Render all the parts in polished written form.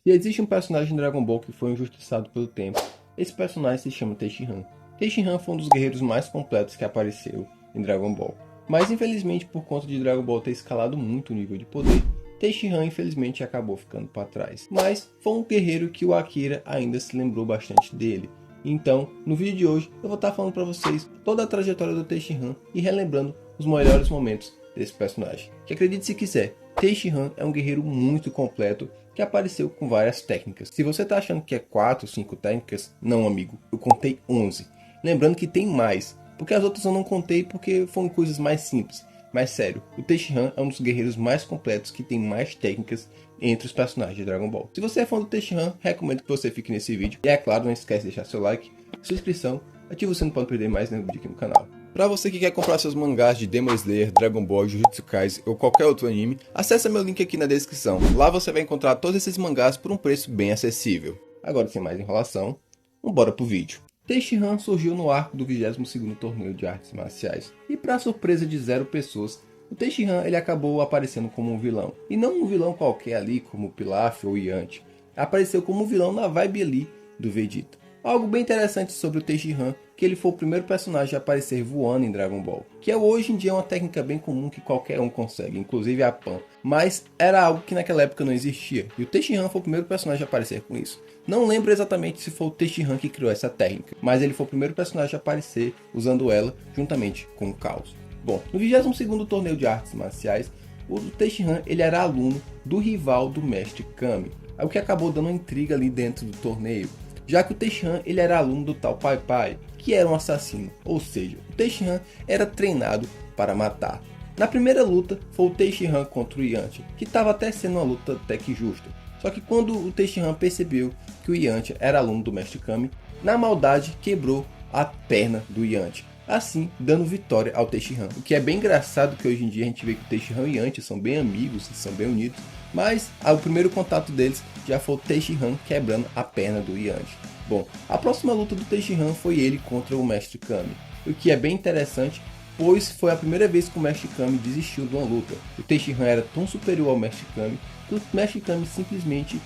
Se existe um personagem em Dragon Ball que foi injustiçado pelo tempo, esse personagem se chama Tenshinhan. Tenshinhan foi um dos guerreiros mais completos que apareceu em Dragon Ball. Mas infelizmente, por conta de Dragon Ball ter escalado muito o nível de poder, Tenshinhan infelizmente acabou ficando para trás. Mas foi um guerreiro que o Akira ainda se lembrou bastante dele. Então, no vídeo de hoje, eu vou estar falando para vocês toda a trajetória do Tenshinhan e relembrando os melhores momentos desse personagem. Que acredite se quiser, Tenshinhan é um guerreiro muito completo que apareceu com várias técnicas. Se você está achando que é 4 ou 5 técnicas, não amigo, eu contei 11. Lembrando que tem mais, porque as outras eu não contei porque foram coisas mais simples. Mas sério, o Tenshinhan é um dos guerreiros mais completos que tem mais técnicas entre os personagens de Dragon Ball. Se você é fã do Tenshinhan, recomendo que você fique nesse vídeo. E é claro, não esquece de deixar seu like, sua inscrição, ativa o sininho para não perder mais nenhum vídeo aqui no canal. Para você que quer comprar seus mangás de Demon Slayer, Dragon Ball, Jujutsu Kaisen ou qualquer outro anime, acesse meu link aqui na descrição. Lá você vai encontrar todos esses mangás por um preço bem acessível. Agora, sem mais enrolação, bora pro vídeo. Tenshinhan surgiu no arco do 22º torneio de artes marciais. E para surpresa de 0 pessoas, o Tenshinhan ele acabou aparecendo como um vilão. E não um vilão qualquer ali, como Pilaf ou Yanti. Apareceu como um vilão na vibe ali do Vegeta. Algo bem interessante sobre o Tenshinhan, que ele foi o primeiro personagem a aparecer voando em Dragon Ball, que hoje em dia é uma técnica bem comum que qualquer um consegue, inclusive a Pan, mas era algo que naquela época não existia, e o Tenshinhan foi o primeiro personagem a aparecer com isso. Não lembro exatamente se foi o Tenshinhan que criou essa técnica, mas ele foi o primeiro personagem a aparecer usando ela juntamente com o Caos. Bom, no 22º torneio de artes marciais, o Tenshinhan ele era aluno do rival do Mestre Kami, o que acabou dando uma intriga ali dentro do torneio, já que o Tenshinhan ele era aluno do tal Pai Pai, que era um assassino, ou seja, o Tenshinhan era treinado para matar. Na primeira luta foi o Tenshinhan contra o Yantia, que estava até sendo uma luta até que justa. Só que quando o Tenshinhan percebeu que o Yantia era aluno do Mestre Kami, na maldade quebrou a perna do Yantia, assim dando vitória ao Tenshinhan. O que é bem engraçado que hoje em dia a gente vê que o Tenshinhan e o Yantia são bem amigos, são bem unidos, mas o primeiro contato deles já foi o Tenshinhan quebrando a perna do Yantia. Bom, a próxima luta do Tenshinhan foi ele contra o Mestre Kami, o que é bem interessante, pois foi a primeira vez que o Mestre Kami desistiu de uma luta. O Tenshinhan era tão superior ao Mestre Kami que o Mestre Kami simplesmente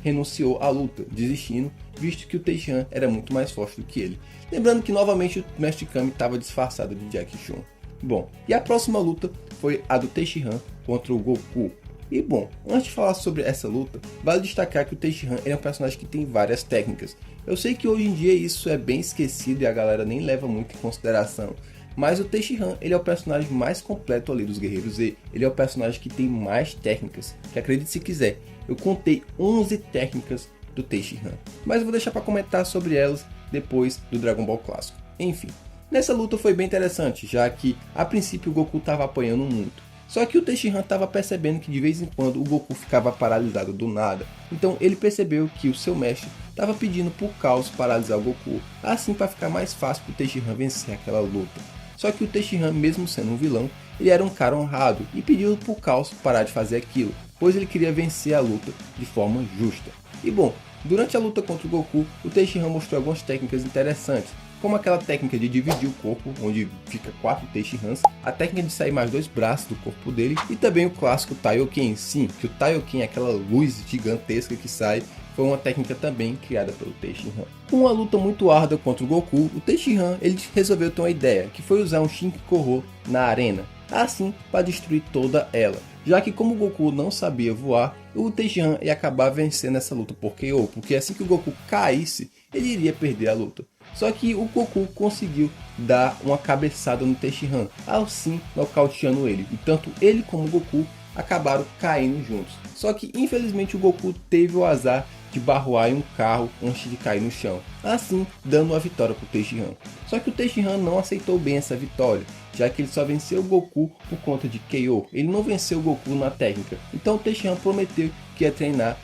renunciou à luta, desistindo, visto que o Tenshinhan era muito mais forte do que ele. Lembrando que novamente o Mestre Kami estava disfarçado de Jack Chun. Bom, e a próxima luta foi a do Tenshinhan contra o Goku. E bom, antes de falar sobre essa luta, vale destacar que o Tenshinhan é um personagem que tem várias técnicas. Eu sei que hoje em dia isso é bem esquecido e a galera nem leva muito em consideração, mas o Tenshinhan ele é o personagem mais completo ali dos Guerreiros Z. Ele é o personagem que tem mais técnicas, que acredite se quiser, eu contei 11 técnicas do Tenshinhan, mas eu vou deixar para comentar sobre elas depois do Dragon Ball Clássico. Enfim, nessa luta foi bem interessante, já que a princípio o Goku estava apanhando muito. Só que o Tenshinhan estava percebendo que de vez em quando o Goku ficava paralisado do nada. Então ele percebeu que o seu mestre estava pedindo por Caos paralisar o Goku, assim para ficar mais fácil para o Tenshinhan vencer aquela luta. Só que o Tenshinhan, mesmo sendo um vilão, ele era um cara honrado e pediu por Caos parar de fazer aquilo, pois ele queria vencer a luta de forma justa. E bom, durante a luta contra o Goku, o Tenshinhan mostrou algumas técnicas interessantes, como aquela técnica de dividir o corpo, onde fica 4 Tenshihans, a técnica de sair mais 2 braços do corpo dele, e também o clássico Taioken. Sim, que o Taioken é aquela luz gigantesca que sai, foi uma técnica também criada pelo Tenshinhan. Com uma luta muito árdua contra o Goku, o Tenshinhan ele resolveu ter uma ideia, que foi usar um Shinkikorô na arena, assim para destruir toda ela. Já que como o Goku não sabia voar, o Tenshinhan ia acabar vencendo essa luta por KO, porque assim que o Goku caísse, ele iria perder a luta. Só que o Goku conseguiu dar uma cabeçada no Tenshinhan, assim nocauteando ele. E tanto ele como o Goku acabaram caindo juntos. Só que infelizmente o Goku teve o azar de barroar em um carro antes de cair no chão, assim dando a vitória para o Tenshinhan. Só que o Tenshinhan não aceitou bem essa vitória, já que ele só venceu o Goku por conta de KO. Ele não venceu o Goku na técnica. Então o Tenshinhan prometeu que ia treinar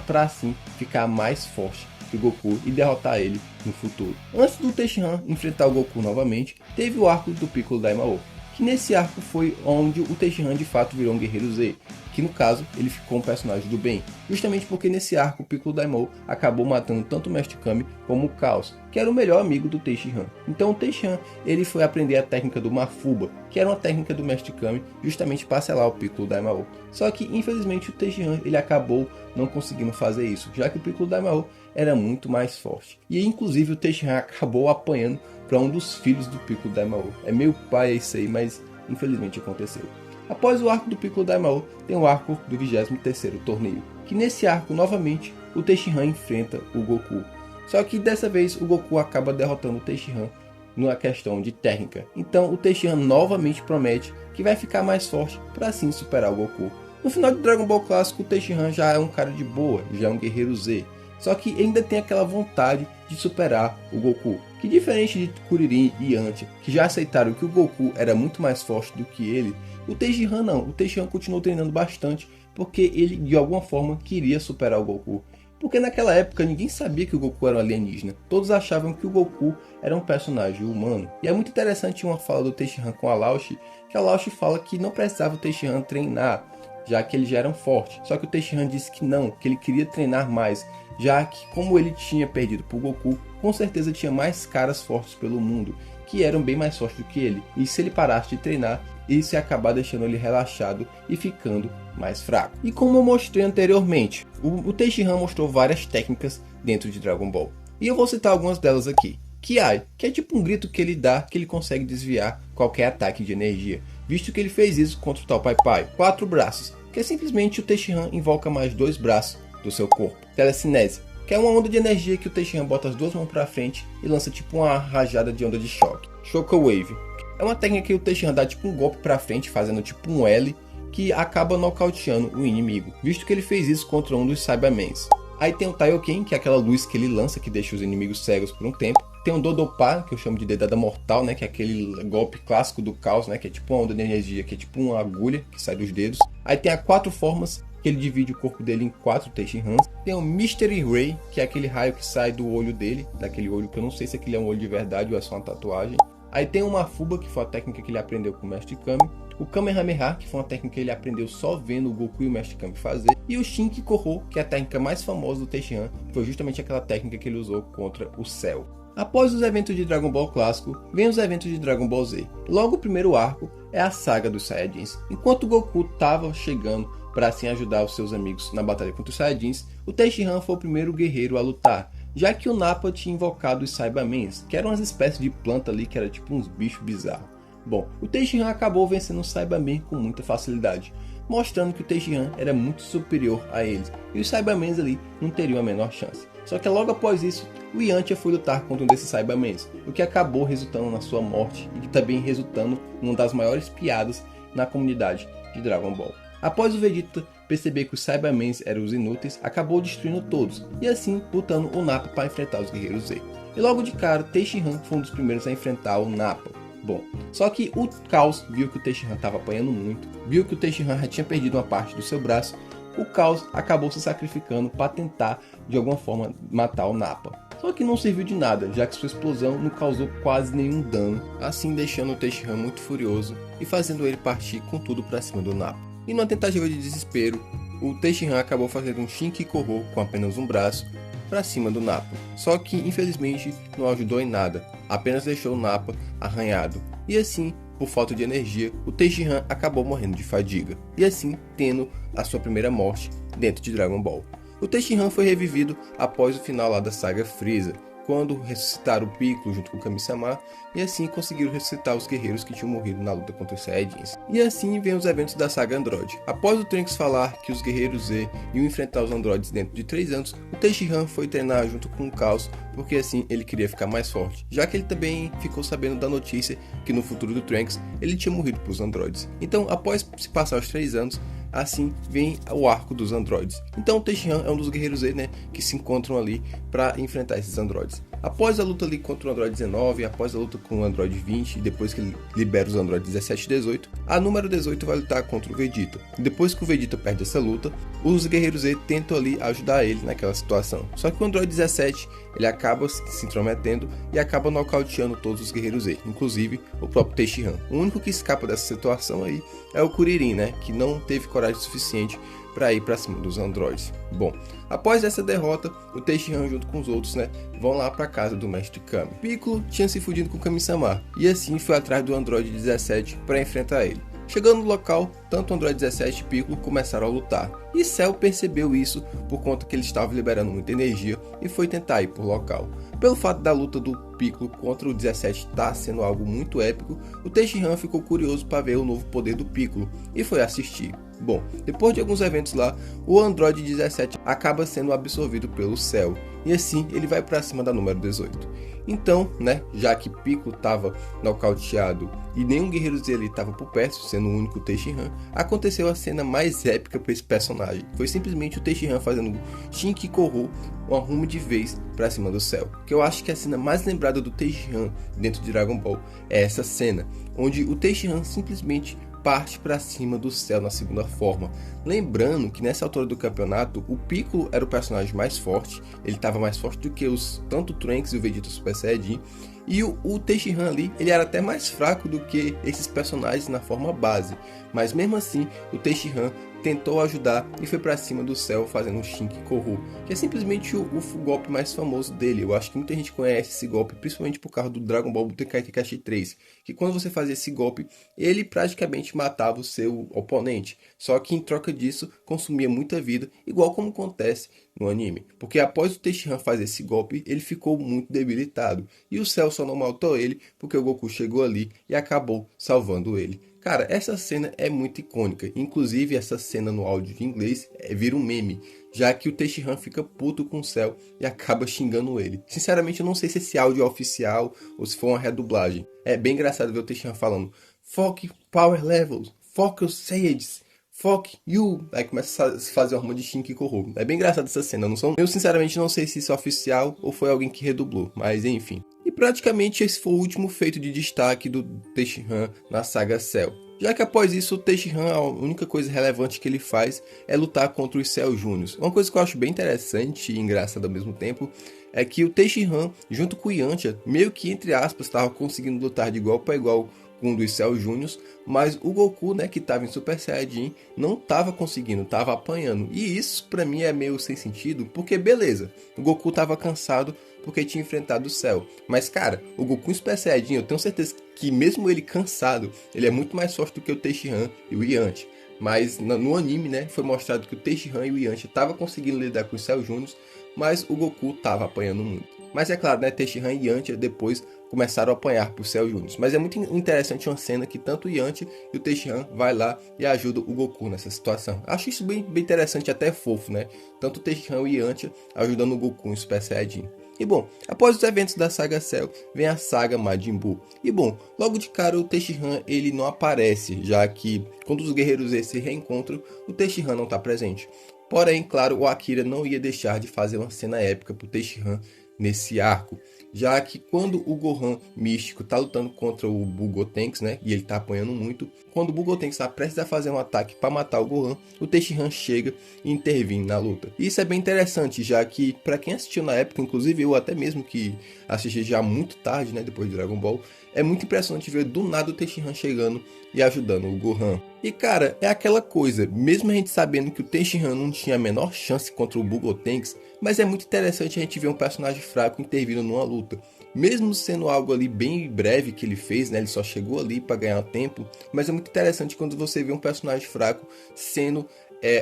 para assim ficar mais forte que o Goku e derrotar ele no futuro. Antes do Tenshinhan enfrentar o Goku novamente, teve o arco do Piccolo Daimao, que nesse arco foi onde o Tenshinhan de fato virou um Guerreiro Z, que no caso ele ficou um personagem do bem, justamente porque nesse arco o Piccolo Daimao acabou matando tanto o Mestre Kami como o Caos, que era o melhor amigo do Tenshinhan. Então o Tenshinhan ele foi aprender a técnica do Mafuba, que era uma técnica do Mestre Kami, justamente para selar o Piccolo Daimao. Só que infelizmente o Tenshinhan ele acabou não conseguindo fazer isso, já que o Piccolo Daimao era muito mais forte. E inclusive o Tenshinhan acabou apanhando para um dos filhos do Piccolo Daimao. É meio pai isso aí, mas infelizmente aconteceu. Após o arco do Piccolo Daimao, tem o arco do 23º torneio, que nesse arco novamente o Tenshinhan enfrenta o Goku. Só que dessa vez o Goku acaba derrotando o Tenshinhan numa questão de técnica. Então o Tenshinhan novamente promete que vai ficar mais forte para assim superar o Goku. No final de Dragon Ball Clássico, o Tenshinhan já é um cara de boa, já é um guerreiro Z. Só que ainda tem aquela vontade de superar o Goku, que diferente de Kuririn e Yantia, que já aceitaram que o Goku era muito mais forte do que ele, o Tenshinhan não. O Tenshinhan continuou treinando bastante porque ele de alguma forma queria superar o Goku. Porque naquela época ninguém sabia que o Goku era um alienígena. Todos achavam que o Goku era um personagem humano. E é muito interessante uma fala do Tenshinhan com a Lao-Shi, que a Lao-Shi fala que não precisava o Tenshinhan treinar, já que eles já eram fortes. Só que o Tenshinhan disse que não, que ele queria treinar mais, já que como ele tinha perdido para o Goku, com certeza tinha mais caras fortes pelo mundo, que eram bem mais fortes do que ele. E se ele parasse de treinar, isso ia acabar deixando ele relaxado e ficando mais fraco. E como eu mostrei anteriormente, o Tenshinhan mostrou várias técnicas dentro de Dragon Ball. E eu vou citar algumas delas aqui. Kiai, que é tipo um grito que ele dá que ele consegue desviar qualquer ataque de energia, visto que ele fez isso contra o Tal Pai Pai. 4 braços, que é simplesmente o Tenshinhan invoca mais 2 braços do seu corpo. Telecinese, que é uma onda de energia que o Tenshinhan bota as 2 mãos para frente e lança tipo uma rajada de onda de choque. Shockwave, é uma técnica que o Tenshinhan dá tipo um golpe para frente, fazendo tipo um L, que acaba nocauteando o inimigo, visto que ele fez isso contra um dos Saibamans. Aí tem o Taioken, que é aquela luz que ele lança que deixa os inimigos cegos por um tempo. Tem o Dodopá, que eu chamo de dedada mortal, né, que é aquele golpe clássico do caos, né, que é tipo uma onda de energia, que é tipo uma agulha que sai dos dedos. Aí tem a 4 formas, que ele divide o corpo dele em 4 Tenshihans. Tem o Mystery Ray, que é aquele raio que sai do olho dele, daquele olho que eu não sei se aquele é um olho de verdade ou é só uma tatuagem. Aí tem o Mafuba, que foi a técnica que ele aprendeu com o Mestre Kami. O Kamehameha, que foi uma técnica que ele aprendeu só vendo o Goku e o Mestre Kami fazer. E o Shinki Koro, que é a técnica mais famosa do Tenshinhan, foi justamente aquela técnica que ele usou contra o Cell. Após os eventos de Dragon Ball clássico, vem os eventos de Dragon Ball Z. Logo o primeiro arco é a saga dos Saiyajins. Enquanto o Goku estava chegando para assim ajudar os seus amigos na batalha contra os Saiyajins, o Tenshinhan foi o primeiro guerreiro a lutar, já que o Nappa tinha invocado os Saibamans, que eram umas espécies de planta ali que era tipo uns bichos bizarros. Bom, o Tenshinhan acabou vencendo o Saibaman com muita facilidade, mostrando que o Tenshinhan era muito superior a eles, e os Saibamans ali não teriam a menor chance. Só que logo após isso, o Yantia foi lutar contra um desses Saibamans, o que acabou resultando na sua morte e também resultando em uma das maiores piadas na comunidade de Dragon Ball. Após o Vegeta perceber que os Saibamans eram os inúteis, acabou destruindo todos, e assim botando o Nappa para enfrentar os Guerreiros Z. E logo de cara, Tenshinhan foi um dos primeiros a enfrentar o Nappa. Bom, só que o Caos viu que o Tenshinhan estava apanhando muito, viu que o Tenshinhan já tinha perdido uma parte do seu braço. O Caos acabou se sacrificando para tentar de alguma forma matar o Nappa. Só que não serviu de nada, já que sua explosão não causou quase nenhum dano, assim deixando o Tenshinhan muito furioso e fazendo ele partir com tudo para cima do Nappa. E numa tentativa de desespero, o Tenshinhan acabou fazendo um Shinki Koro com apenas um braço para cima do Nappa. Só que infelizmente não ajudou em nada, apenas deixou o Nappa arranhado. E assim, por falta de energia, o Tenshinhan acabou morrendo de fadiga, e assim tendo a sua primeira morte dentro de Dragon Ball. O Tenshinhan foi revivido após o final lá da saga Freeza, quando ressuscitaram o Piccolo junto com o Kami-sama, e assim conseguiram ressuscitar os guerreiros que tinham morrido na luta contra os Saiyajins. E assim vem os eventos da saga Android. Após o Trunks falar que os guerreiros Z iam enfrentar os androides dentro de 3 anos, o Tenshinhan foi treinar junto com o Caos, porque assim ele queria ficar mais forte, já que ele também ficou sabendo da notícia que no futuro do Trunks ele tinha morrido para os androides. Então, após se passar os 3 anos, assim vem o arco dos androides. Então o Tenshinhan é um dos guerreiros Z, né, que se encontram ali para enfrentar esses androides. Após a luta ali contra o Android 19, após a luta com o Android 20, e depois que ele libera os Androids 17 e 18, a número 18 vai lutar contra o Vegeta. Depois que o Vegeta perde essa luta, os guerreiros Z tentam ali ajudar ele naquela situação. Só que o Android 17, ele acaba se intrometendo e acaba nocauteando todos os guerreiros Z, inclusive o próprio Tenshinhan. O único que escapa dessa situação aí é o Kuririn, né, que não teve coragem suficiente para ir para cima dos androides. Bom, após essa derrota, o Tenshinhan junto com os outros, né, vão lá para casa do Mestre Kami. Piccolo tinha se fudido com o Kami-sama e assim foi atrás do Android 17 para enfrentar ele. Chegando no local, tanto o Android 17 e Piccolo começaram a lutar. E Cell percebeu isso por conta que ele estava liberando muita energia e foi tentar ir por local. Pelo fato da luta do Piccolo contra o 17 estar sendo algo muito épico, o Tenshinhan ficou curioso para ver o novo poder do Piccolo e foi assistir. Bom, depois de alguns eventos lá, o Android 17 acaba sendo absorvido pelo Cell e assim ele vai para cima da número 18. Então, já que Piccolo estava nocauteado e nenhum guerreiro dele estava por perto, sendo o único Tenshinhan, aconteceu a cena mais épica para esse personagem. Foi simplesmente o Tenshinhan fazendo Shinki-Koru um arrumo de vez para cima do Cell. Que eu acho que a cena mais lembrada do Tenshinhan dentro de Dragon Ball é essa cena, onde o Tenshinhan simplesmente parte para cima do Cell na segunda forma. Lembrando que nessa altura do campeonato, o Piccolo era o personagem mais forte, ele estava mais forte do que tanto o Trunks e o Vegeta Super Saiyajin, e o Tenshinhan ali, ele era até mais fraco do que esses personagens na forma base, mas mesmo assim, o Tenshinhan tentou ajudar e foi pra cima do Cell fazendo um Shinki-Koru, que é simplesmente o golpe mais famoso dele. Eu acho que muita gente conhece esse golpe, principalmente por causa do Dragon Ball Budokai Tenkaichi 3, que quando você fazia esse golpe, ele praticamente matava o seu oponente, só que em troca disso, consumia muita vida, igual como acontece no anime, porque após o Tenshinhan fazer esse golpe, ele ficou muito debilitado, e o Cell só não matou ele, porque o Goku chegou ali e acabou salvando ele. Cara, essa cena é muito icônica, inclusive essa cena no áudio de inglês vira um meme, já que o Tenshinhan fica puto com o Cell e acaba xingando ele. Sinceramente eu não sei se esse áudio é oficial ou se foi uma redublagem. É bem engraçado ver o Tenshinhan falando "Fuck Power Levels, fuck os Saiyajins, fuck you", aí começa a fazer uma rima de Shinki-Koru. É bem engraçado essa cena, eu sinceramente não sei se isso é oficial ou foi alguém que redublou, mas enfim. E praticamente esse foi o último feito de destaque do Tenshinhan na saga Cell. Já que após isso o Tenshinhan, a única coisa relevante que ele faz é lutar contra os Cell Júniors. Uma coisa que eu acho bem interessante e engraçada ao mesmo tempo é que o Tenshinhan, junto com o Yantia, meio que entre aspas, estava conseguindo lutar de igual para igual com um dos Cell Júniors, mas o Goku, que estava em Super Saiyajin, não estava conseguindo, estava apanhando. E isso para mim é meio sem sentido, porque beleza, o Goku estava cansado porque tinha enfrentado o Cell. Mas cara, o Goku em Super Saiyajin, eu tenho certeza que mesmo ele cansado, ele é muito mais forte do que o Tenshinhan e o Yantia. Mas no anime, foi mostrado que o Tenshinhan e o Yantia estavam conseguindo lidar com os Cell Júniors, mas o Goku estava apanhando muito. Mas é claro, Tenshinhan e Yantia depois começaram a apanhar por Cell Júniors. Mas é muito interessante uma cena que tanto o Yantia e o Tenshinhan vai lá e ajudam o Goku nessa situação. Acho isso bem interessante, até fofo, Tanto o Tenshinhan e o Yantia ajudando o Goku em Super Saiyajin. E bom, após os eventos da saga Cell, vem a saga Majin Buu. E bom, logo de cara o Tenshinhan ele não aparece, já que quando os guerreiros se reencontram, o Tenshinhan não está presente. Porém, claro, o Akira não ia deixar de fazer uma cena épica pro Tenshinhan nesse arco, já que quando o Gohan místico tá lutando contra o Buu Gotenks, e ele tá apanhando muito, quando o Buu Gotenks está prestes a fazer um ataque para matar o Gohan, o Tenshinhan chega e intervém na luta. E isso é bem interessante, já que para quem assistiu na época, inclusive eu até mesmo que assisti já muito tarde, depois de Dragon Ball, é muito impressionante ver do nada o Tenshinhan chegando e ajudando o Gohan. E cara, é aquela coisa, mesmo a gente sabendo que o Tenshinhan não tinha a menor chance contra o Buu Gotenks, mas é muito interessante a gente ver um personagem fraco intervindo numa luta. Mesmo sendo algo ali bem breve que ele fez, ele só chegou ali para ganhar tempo, mas é muito interessante quando você vê um personagem fraco sendo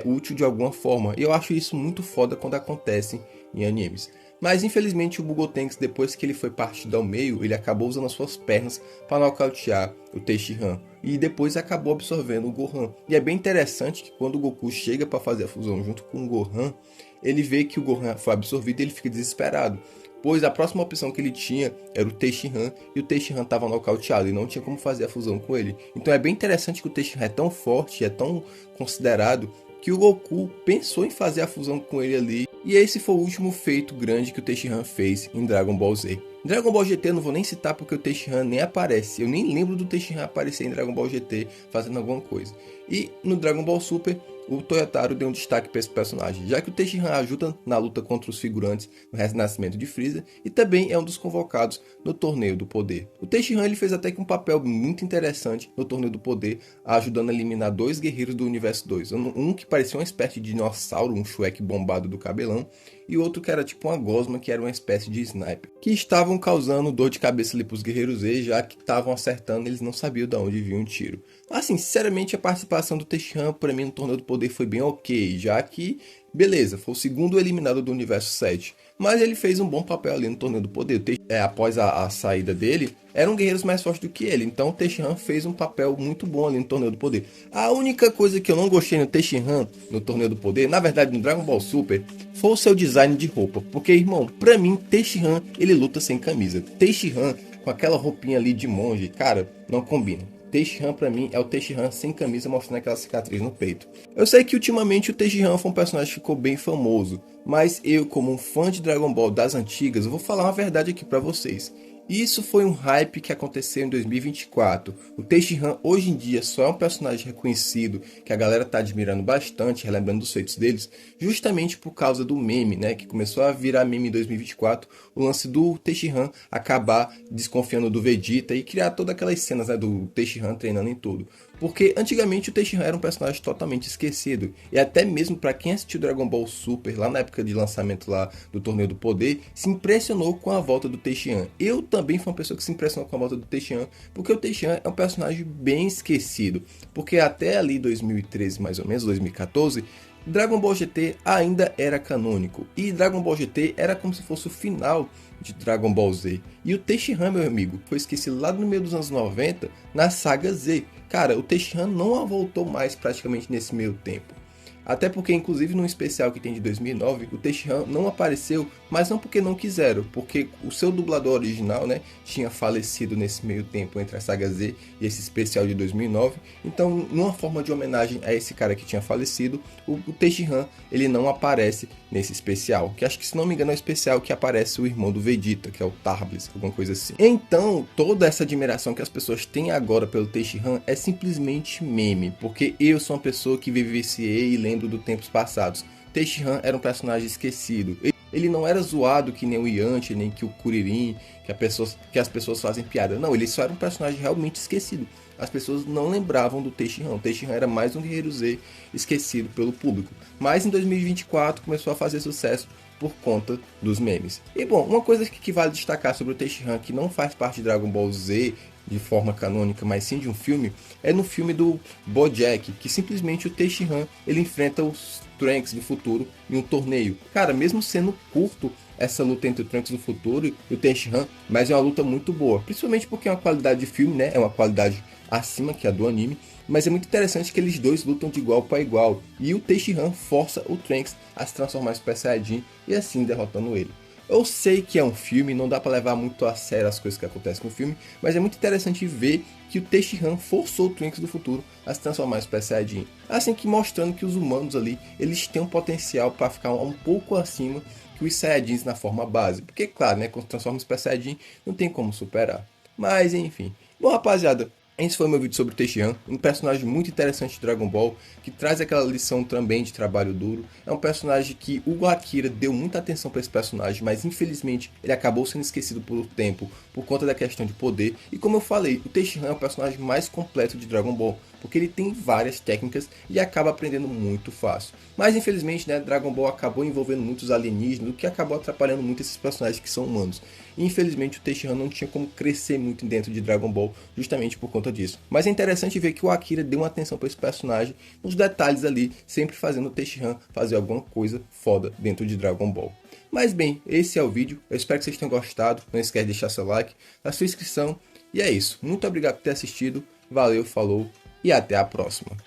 útil de alguma forma. E eu acho isso muito foda quando acontece em animes. Mas infelizmente o Buu Gotenks, depois que ele foi partido ao meio, ele acabou usando as suas pernas para nocautear o Tenshinhan. E depois acabou absorvendo o Gohan. E é bem interessante que quando o Goku chega para fazer a fusão junto com o Gohan, ele vê que o Gohan foi absorvido e ele fica desesperado. Pois a próxima opção que ele tinha era o Tenshinhan, e o Tenshinhan estava nocauteado e não tinha como fazer a fusão com ele. Então é bem interessante que o Tenshinhan é tão forte, é tão considerado, que o Goku pensou em fazer a fusão com ele ali. E esse foi o último feito grande que o Tenshinhan fez em Dragon Ball Z. Em Dragon Ball GT eu não vou nem citar porque o Tenshinhan nem aparece. Eu nem lembro do Tenshinhan aparecer em Dragon Ball GT fazendo alguma coisa. E no Dragon Ball Super, o Toyotaro deu um destaque para esse personagem, já que o Tenshinhan ajuda na luta contra os figurantes no renascimento de Freeza e também é um dos convocados no Torneio do Poder. O Tenshinhan ele fez até que um papel muito interessante no Torneio do Poder, ajudando a eliminar dois guerreiros do Universo 2. Um que parecia uma espécie de dinossauro, um Shrek bombado do cabelão, e outro que era tipo uma gosma, que era uma espécie de sniper, que estavam causando dor de cabeça ali pros guerreiros Z, já que estavam acertando, eles não sabiam de onde vinha um tiro. Assim, sinceramente, a participação do Tenshinhan para mim no Torneio do Poder foi bem ok, já que, beleza, foi o segundo eliminado do Universo 7, mas ele fez um bom papel ali no Torneio do Poder. Após a saída dele, eram guerreiros mais fortes do que ele, então o Tenshinhan fez um papel muito bom ali no Torneio do Poder. A única coisa que eu não gostei no Tenshinhan no Torneio do Poder, na verdade no Dragon Ball Super, foi o seu design de roupa, porque, irmão, pra mim, Tenshinhan, ele luta sem camisa. Tenshinhan, com aquela roupinha ali de monge, cara, não combina. Tenshinhan pra mim é o Tenshinhan sem camisa, mostrando aquela cicatriz no peito. Eu sei que ultimamente o Tenshinhan foi um personagem que ficou bem famoso, mas eu, como um fã de Dragon Ball das antigas, eu vou falar uma verdade aqui pra vocês. Isso foi um hype que aconteceu em 2024. O Tenshinhan hoje em dia só é um personagem reconhecido, que a galera tá admirando bastante, relembrando os feitos deles, justamente por causa do meme, né, que começou a virar meme em 2024, o lance do Tenshinhan acabar desconfiando do Vegeta e criar todas aquelas cenas, né, do Tenshinhan treinando em tudo. Porque antigamente o Tenshinhan era um personagem totalmente esquecido, e até mesmo para quem assistiu Dragon Ball Super lá na época de lançamento lá do Torneio do Poder, se impressionou com a volta do Tenshinhan. Eu também fui uma pessoa que se impressionou com a volta do Tenshinhan, porque o Tenshinhan é um personagem bem esquecido, porque até ali 2013 mais ou menos, 2014, Dragon Ball GT ainda era canônico, e Dragon Ball GT era como se fosse o final de Dragon Ball Z. E o Tenshinhan, meu amigo, foi esquecido lá no meio dos anos 90, na saga Z. Cara, o Tenshinhan não voltou mais praticamente nesse meio tempo. Até porque, inclusive, no especial que tem de 2009, o Tenshinhan não apareceu, mas não porque não quiseram, porque o seu dublador original, né, tinha falecido nesse meio tempo entre a saga Z e esse especial de 2009. Então, numa forma de homenagem a esse cara que tinha falecido, o Tenshinhan, ele não aparece nesse especial, que acho que, se não me engano, é o especial que aparece o irmão do Vegeta, que é o Tarbles, alguma coisa assim. Então, toda essa admiração que as pessoas têm agora pelo Tenshinhan é simplesmente meme, porque eu sou uma pessoa que vivenciei e lembro dos tempos passados. Tenshinhan era um personagem esquecido. Ele não era zoado que nem o Yantia, nem que o Kuririn, que as pessoas fazem piada. Não, ele só era um personagem realmente esquecido. As pessoas não lembravam do Tenshinhan. O Tenshinhan era mais um guerreiro Z esquecido pelo público. Mas em 2024 começou a fazer sucesso por conta dos memes. E bom, uma coisa que vale destacar sobre o Tenshinhan, que não faz parte de Dragon Ball Z de forma canônica, mas sim de um filme, é no filme do BoJack, que simplesmente o Tenshinhan, ele enfrenta os Trunks do futuro em um torneio. Cara, mesmo sendo curto essa luta entre o Trunks do futuro e o Tenshinhan, mas é uma luta muito boa, principalmente porque é uma qualidade de filme, né? É uma qualidade acima que a do anime, mas é muito interessante que eles dois lutam de igual para igual, e o Tenshinhan força o Trunks a se transformar em Super Saiyajin e assim derrotando ele. Eu sei que é um filme, não dá pra levar muito a sério as coisas que acontecem no filme, mas é muito interessante ver que o Tenshinhan forçou o Trunks do futuro a se transformar em Super Saiyajin. Assim que mostrando que os humanos ali, eles têm um potencial para ficar um pouco acima que os Saiyajins na forma base. Porque claro, né, quando se transforma em Super Saiyajin, não tem como superar. Mas enfim. Bom, rapaziada, esse foi o meu vídeo sobre o Tenshinhan, um personagem muito interessante de Dragon Ball, que traz aquela lição também de trabalho duro. É um personagem que o Akira deu muita atenção para esse personagem, mas infelizmente ele acabou sendo esquecido por um tempo, por conta da questão de poder. E como eu falei, o Tenshinhan é o personagem mais completo de Dragon Ball, porque ele tem várias técnicas e acaba aprendendo muito fácil. Mas infelizmente, né, Dragon Ball acabou envolvendo muitos alienígenas, o que acabou atrapalhando muito esses personagens que são humanos. E infelizmente o Tenshinhan não tinha como crescer muito dentro de Dragon Ball, justamente por conta disso. Mas é interessante ver que o Akira deu uma atenção para esse personagem, nos detalhes ali, sempre fazendo o Tenshinhan fazer alguma coisa foda dentro de Dragon Ball. Mas bem, esse é o vídeo, eu espero que vocês tenham gostado, não esquece de deixar seu like, a sua inscrição, e é isso. Muito obrigado por ter assistido, valeu, falou e até a próxima.